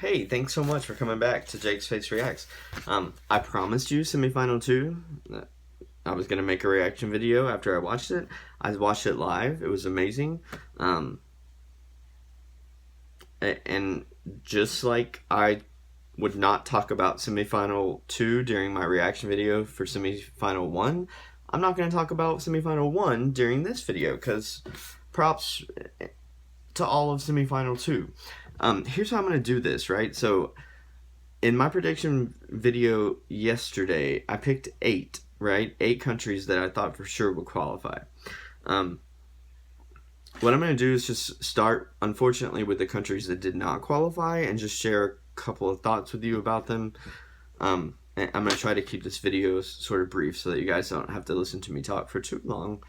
Hey, thanks so much for coming back to Jake's Face Reacts. I promised you semifinal 2. I was gonna make a reaction video after I watched it. I watched it live. It was amazing. Um, and just like I would not talk about semifinal 2 during my reaction video for semifinal 1, I'm not gonna talk about semifinal 1 during this video because props to all of semifinal 2. Here's how I'm gonna do this, right? So in my prediction video yesterday, I picked 8, right? 8 countries that I thought for sure would qualify. Um, what I'm going to do is just start, unfortunately, with the countries that did not qualify and just share a couple of thoughts with you about them. And I'm going to try to keep this video sort of brief so that you guys don't have to listen to me talk for too long.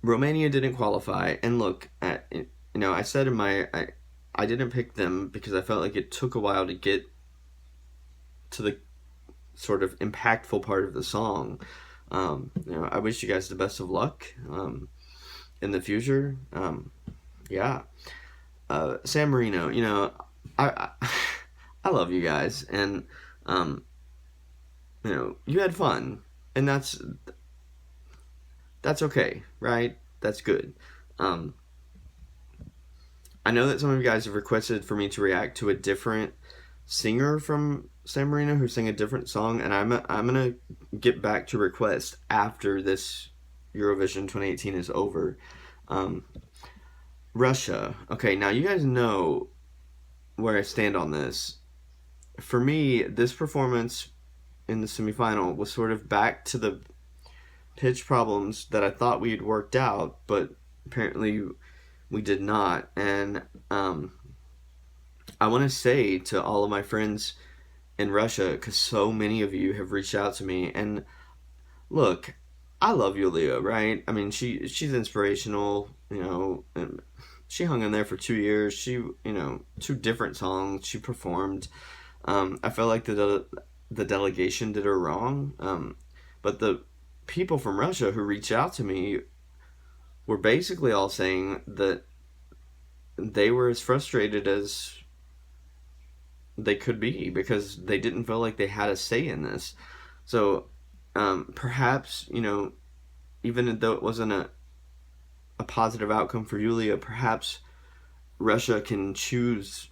Romania didn't qualify, and look, I said in my... I didn't pick them because I felt like it took a while to get to the sort of impactful part of the song. I wish you guys the best of luck in the future. Yeah. San Marino, I I love you guys, and you had fun, and that's okay, right? That's good. I know that some of you guys have requested for me to react to a different singer from San Marino who sang a different song, and I'm gonna get back to request after this Eurovision 2018 is over. Russia. Okay, now you guys know where I stand on this. For me, this performance in the semifinal was sort of back to the pitch problems that I thought we had worked out, but apparently we did not. And I want to say to all of my friends in Russia, because so many of you have reached out to me, and look, I love Yulia, right? I mean, she's inspirational, and she hung in there for 2 years. She, 2 different songs she performed. I felt like the delegation did her wrong, but the people from Russia who reached out to me were basically all saying that they were as frustrated as they could be because they didn't feel like they had a say in this. So perhaps, even though it wasn't a positive outcome for Yulia, perhaps Russia can choose,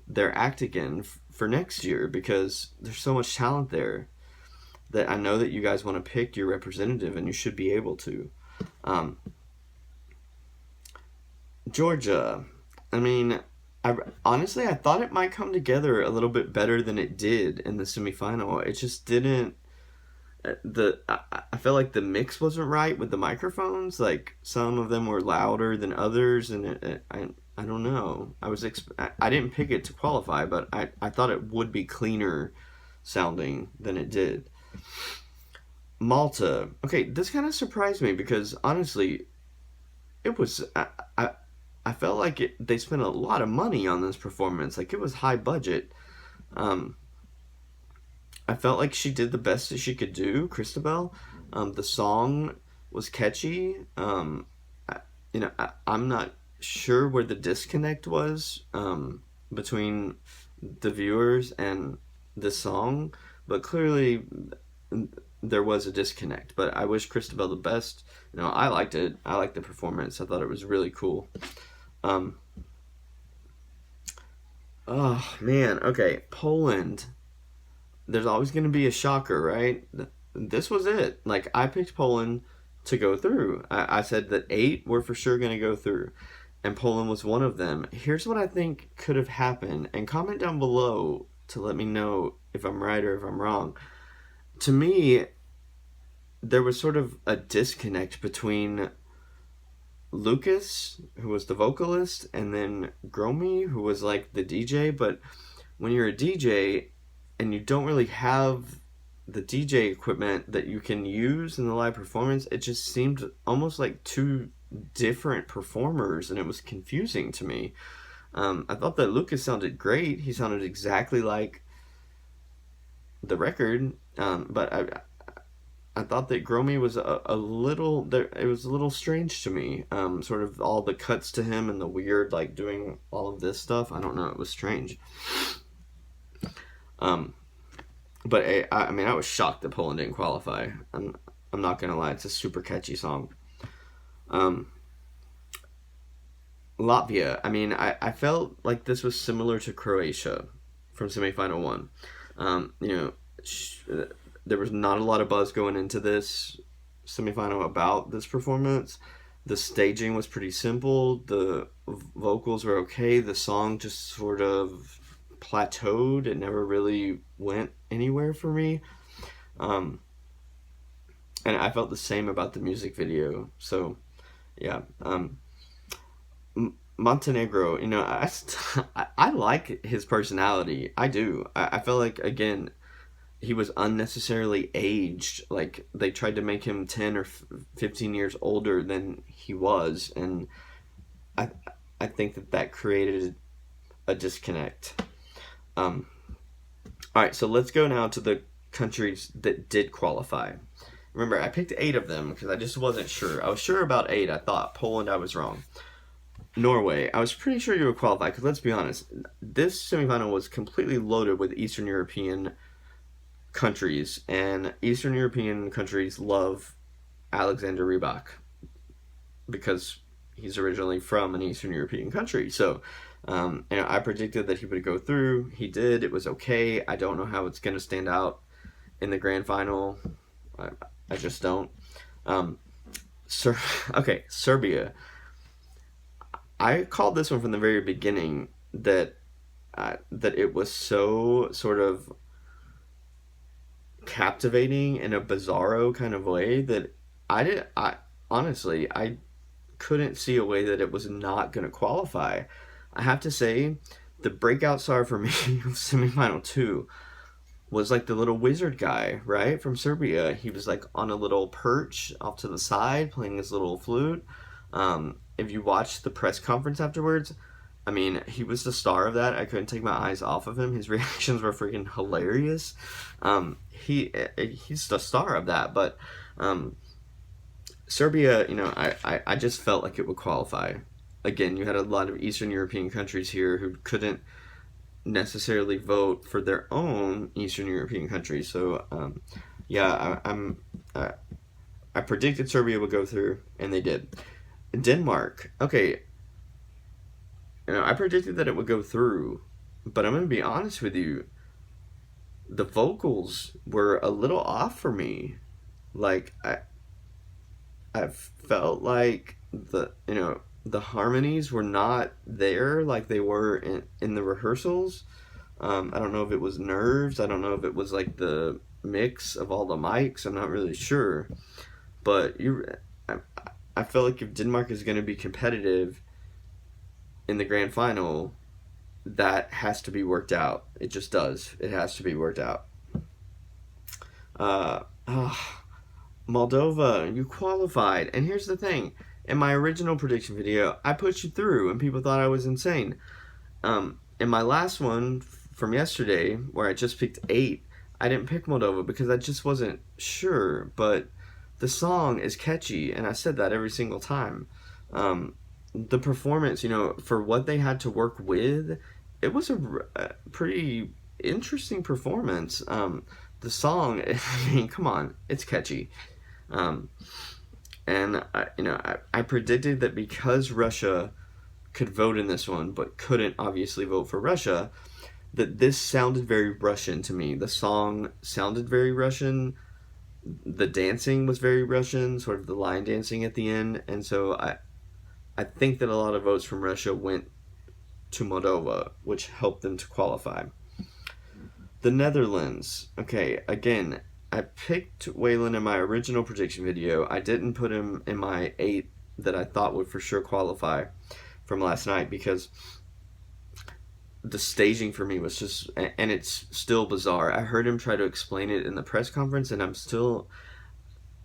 their act again for next year, because there's so much talent there that I know that you guys want to pick your representative, and you should be able to. Georgia. I mean, honestly, I thought it might come together a little bit better than it did in the semifinal. It just didn't. I felt like the mix wasn't right with the microphones. Like, some of them were louder than others, and I don't know. I didn't pick it to qualify, but I thought it would be cleaner sounding than it did. Malta. Okay, this kind of surprised me because honestly, it was I felt like they spent a lot of money on this performance. Like, it was high budget. I felt like she did the best that she could do, Christabel. The song was catchy. I'm not sure where the disconnect was between the viewers and the song, but clearly there was a disconnect. But I wish Christabel the best. I liked it. I liked the performance. I thought it was really cool. Oh man, okay, Poland. There's always going to be a shocker, right? This was it. Like, I picked Poland to go through. I said that 8 were for sure going to go through, and Poland was one of them. Here's what I think could have happened, and comment down below to let me know if I'm right or if I'm wrong. To me, there was sort of a disconnect between Lucas, who was the vocalist, and then Gromi, who was like the DJ. But when you're a DJ and you don't really have the DJ equipment that you can use in the live performance, it just seemed almost like 2 different performers, and it was confusing to me. I thought that Lucas sounded great. He sounded exactly like the record, but I thought that Gromi was a little there. It was a little strange to me. Sort of all the cuts to him and the weird like doing all of this stuff. I don't know. It was strange. Um, but I mean, I was shocked that Poland didn't qualify. I'm not gonna lie. It's a super catchy song. Um, Latvia. I mean, I felt like this was similar to Croatia from semifinal one. You know, there was not a lot of buzz going into this semifinal about this performance. The staging was pretty simple. The vocals were okay. The song just sort of plateaued. It never really went anywhere for me. Um, and I felt the same about the music video. So, yeah. Montenegro, you know, I like his personality. I do. I feel like, again, he was unnecessarily aged. Like, they tried to make him 10 or 15 years older than he was. And I, I think that created a disconnect. All right, so let's go now to the countries that did qualify. Remember, I picked 8 of them because I just wasn't sure. I was sure about 8. I thought Poland, I was wrong. Norway, I was pretty sure you would qualify because let's be honest, this semifinal was completely loaded with Eastern European countries, and Eastern European countries love Alexander Rybak because he's originally from an Eastern European country. So, I predicted that he would go through. He did. It was okay. I don't know how it's going to stand out in the grand final. I just don't. Serbia. I called this one from the very beginning that it was so sort of captivating in a bizarro kind of way that I honestly couldn't see a way that it was not going to qualify. I have to say, the breakout star for me of semifinal 2 was like the little wizard guy, right, from Serbia. He was like on a little perch off to the side playing his little flute. If you watch the press conference afterwards, I mean, he was the star of that. I couldn't take my eyes off of him. His reactions were freaking hilarious. He's the star of that. But Serbia, you know, I just felt like it would qualify. Again, you had a lot of Eastern European countries here who couldn't necessarily vote for their own Eastern European countries. So, I predicted Serbia would go through, and they did. Denmark. Okay, you know, I predicted that it would go through, but I'm going to be honest with you. The vocals were a little off for me. Like, I felt like the harmonies were not there like they were in the rehearsals. I don't know if it was nerves. I don't know if it was like the mix of all the mics. I'm not really sure. But I feel like if Denmark is going to be competitive in the grand final, that has to be worked out. It just does. It has to be worked out. Moldova, you qualified. And here's the thing. In my original prediction video, I put you through and people thought I was insane. In my last one from yesterday, where I just picked 8, I didn't pick Moldova because I just wasn't sure. But the song is catchy, and I said that every single time. The performance, you know, for what they had to work with, it was a pretty interesting performance. The song, I mean, come on, it's catchy. And I predicted that because Russia could vote in this one, but couldn't obviously vote for Russia, that this sounded very Russian to me. The song sounded very Russian. The dancing was very Russian, sort of the line dancing at the end. And so I think that a lot of votes from Russia went to Moldova, which helped them to qualify. The Netherlands. Okay, again, I picked Waylon in my original prediction video. I didn't put him in my 8 that I thought would for sure qualify from last night because the staging for me was just, and it's still bizarre. I heard him try to explain it in the press conference, and I'm still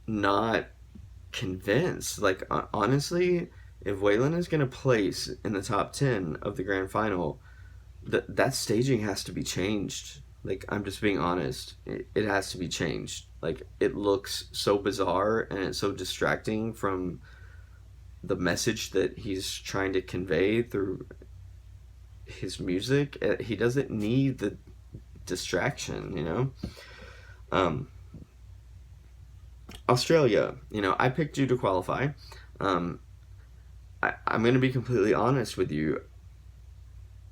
not convinced. Like, honestly, if Waylon is going to place in the top 10 of the grand final, that staging has to be changed. Like, I'm just being honest. It has to be changed. Like, it looks so bizarre and it's so distracting from the message that he's trying to convey through his music. He doesn't need the distraction, you know? Um, Australia, I picked you to qualify. Um, I'm going to be completely honest with you.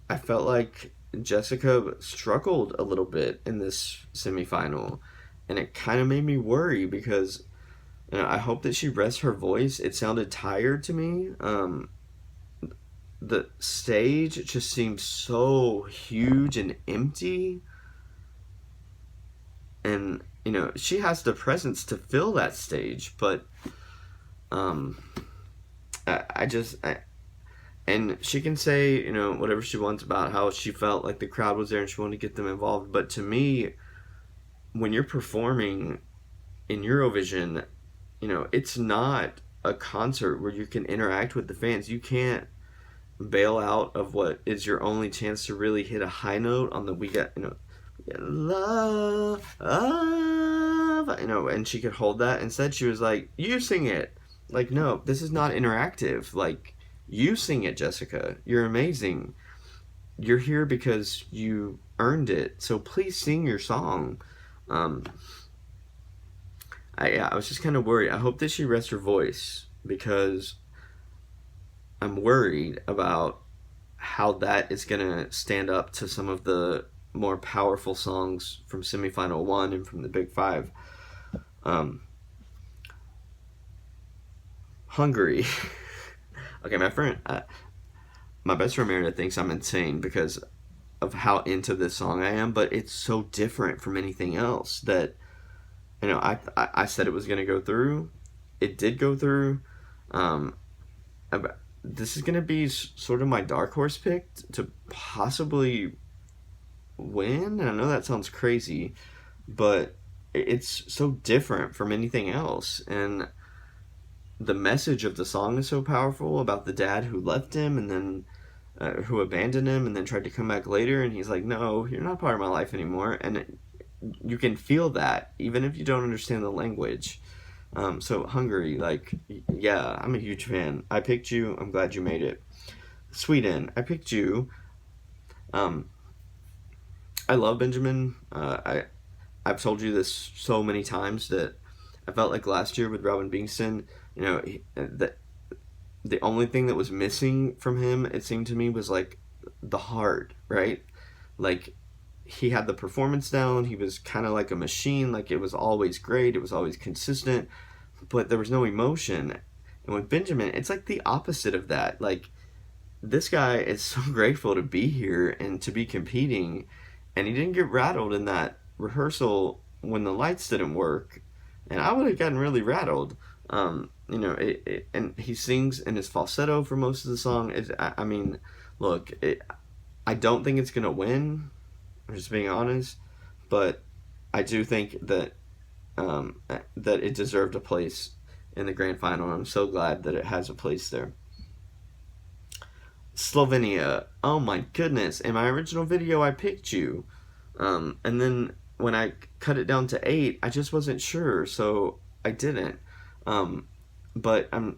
I felt like Jessica struggled a little bit in this semifinal, and it kind of made me worry because I hope that she rests her voice. It sounded tired to me. The stage just seemed so huge and empty, and she has the presence to fill that stage, but um, and she can say whatever she wants about how she felt like the crowd was there and she wanted to get them involved, but to me, when you're performing in Eurovision, it's not a concert where you can interact with the fans. You can't bail out of what is your only chance to really hit a high note on the we got love, and she could hold that. Instead, she was like, "You sing it." Like, no, this is not interactive. Like, you sing it, Jessica. You're amazing. You're here because you earned it. So please sing your song. Um, I was just kind of worried. I hope that she rests her voice because I'm worried about how that is going to stand up to some of the more powerful songs from semifinal 1 and from the Big Five. Hungary. Okay, my best friend Meredith thinks I'm insane because of how into this song I am, but it's so different from anything else that I said it was going to go through. It did go through. Um, this is going to be sort of my dark horse pick to possibly win. And I know that sounds crazy, but it's so different from anything else. And the message of the song is so powerful about the dad who left him and then who abandoned him and then tried to come back later. And he's like, no, you're not part of my life anymore. And you can feel that even if you don't understand the language. So Hungary, like, yeah, I'm a huge fan. I picked you. I'm glad you made it. Sweden, I picked you. Um, I love Benjamin. I've told you this so many times that I felt like last year with Robin Bingston, that the only thing that was missing from him, it seemed to me, was like the heart, right? Like, he had the performance down. He was kind of like a machine. Like, it was always great. It was always consistent, but there was no emotion. And with Benjamin, it's like the opposite of that. Like, this guy is so grateful to be here and to be competing, and he didn't get rattled in that rehearsal when the lights didn't work, and I would have gotten really rattled. And he sings in his falsetto for most of the song. I mean, look, I don't think it's gonna win. I'm just being honest, but I do think that that it deserved a place in the grand final, and I'm so glad that it has a place there. Slovenia. Oh my goodness! In my original video, I picked you, and then when I cut it down to 8, I just wasn't sure, so I didn't. But I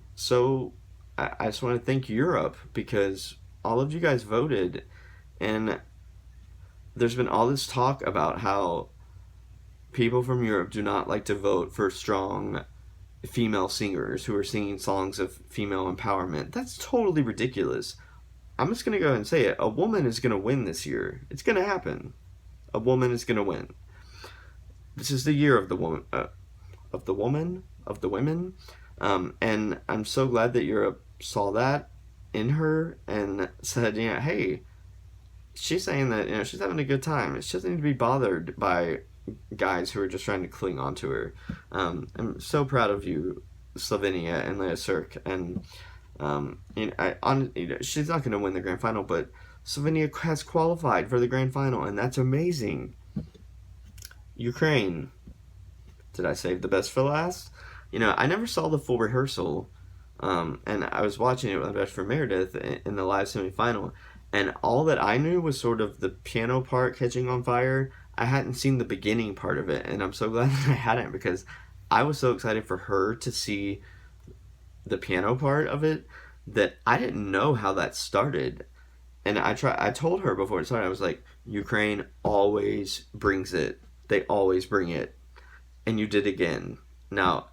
just want to thank Europe because all of you guys voted, and there's been all this talk about how people from Europe do not like to vote for strong female singers who are singing songs of female empowerment. That's totally ridiculous. I'm just going to go ahead and say it. A woman is going to win this year. It's going to happen. A woman is going to win. This is the year of the woman, of the women. And I'm so glad that Europe saw that in her and said, hey, she's saying that she's having a good time. She doesn't need to be bothered by guys who are just trying to cling on to her. I'm so proud of you, Slovenia and Lea Sirk. And she's not going to win the grand final, but Slovenia has qualified for the grand final, and that's amazing. Ukraine. Did I save the best for last? I never saw the full rehearsal, and I was watching it with my best friend Meredith in the live semifinal, and all that I knew was sort of the piano part catching on fire. I hadn't seen the beginning part of it, and I'm so glad that I hadn't, because I was so excited for her to see the piano part of it that I didn't know how that started. And I told her before it started, I was like, Ukraine always brings it. They always bring it. And you did again. Now,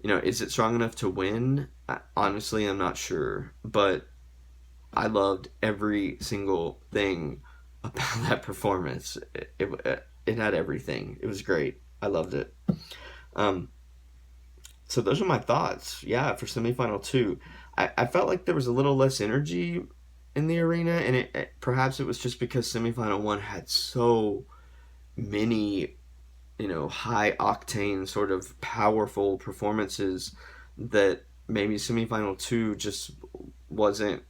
is it strong enough to win? Honestly, I'm not sure. But I loved every single thing about that performance. It had everything. It was great. I loved it. Um, so those are my thoughts. Yeah, for semifinal two, I felt like there was a little less energy in the arena, and perhaps it was just because semifinal one had so many, high octane sort of powerful performances that maybe semifinal two just wasn't,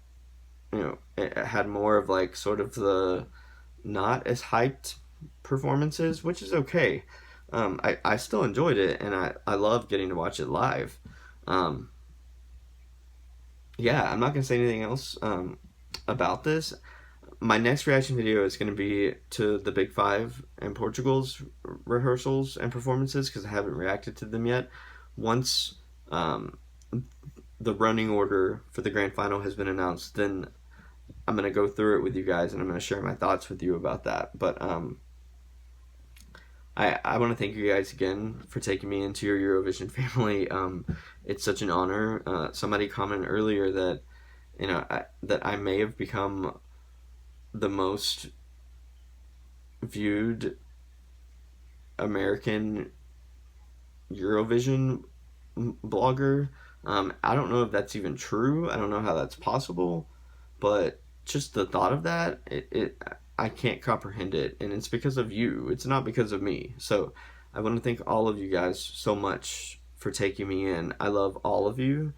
it had more of like sort of the not as hyped performances, which is okay. I still enjoyed it, and I love getting to watch it live. Um, yeah, I'm not going to say anything else about this. My next reaction video is going to be to the Big Five and Portugal's rehearsals and performances, because I haven't reacted to them yet. Once um, the running order for the grand final has been announced, then I'm going to go through it with you guys, and I'm going to share my thoughts with you about that. But I want to thank you guys again for taking me into your Eurovision family. It's such an honor. Somebody commented earlier that that I may have become the most viewed American Eurovision blogger. I don't know if that's even true. I don't know how that's possible, but just the thought of that, I can't comprehend it, and it's because of you. It's not because of me. So I want to thank all of you guys so much for taking me in. I love all of you.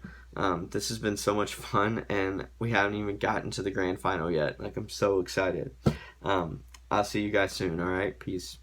This has been so much fun, and we haven't even gotten to the grand final yet. Like, I'm so excited. I'll see you guys soon. All right, peace.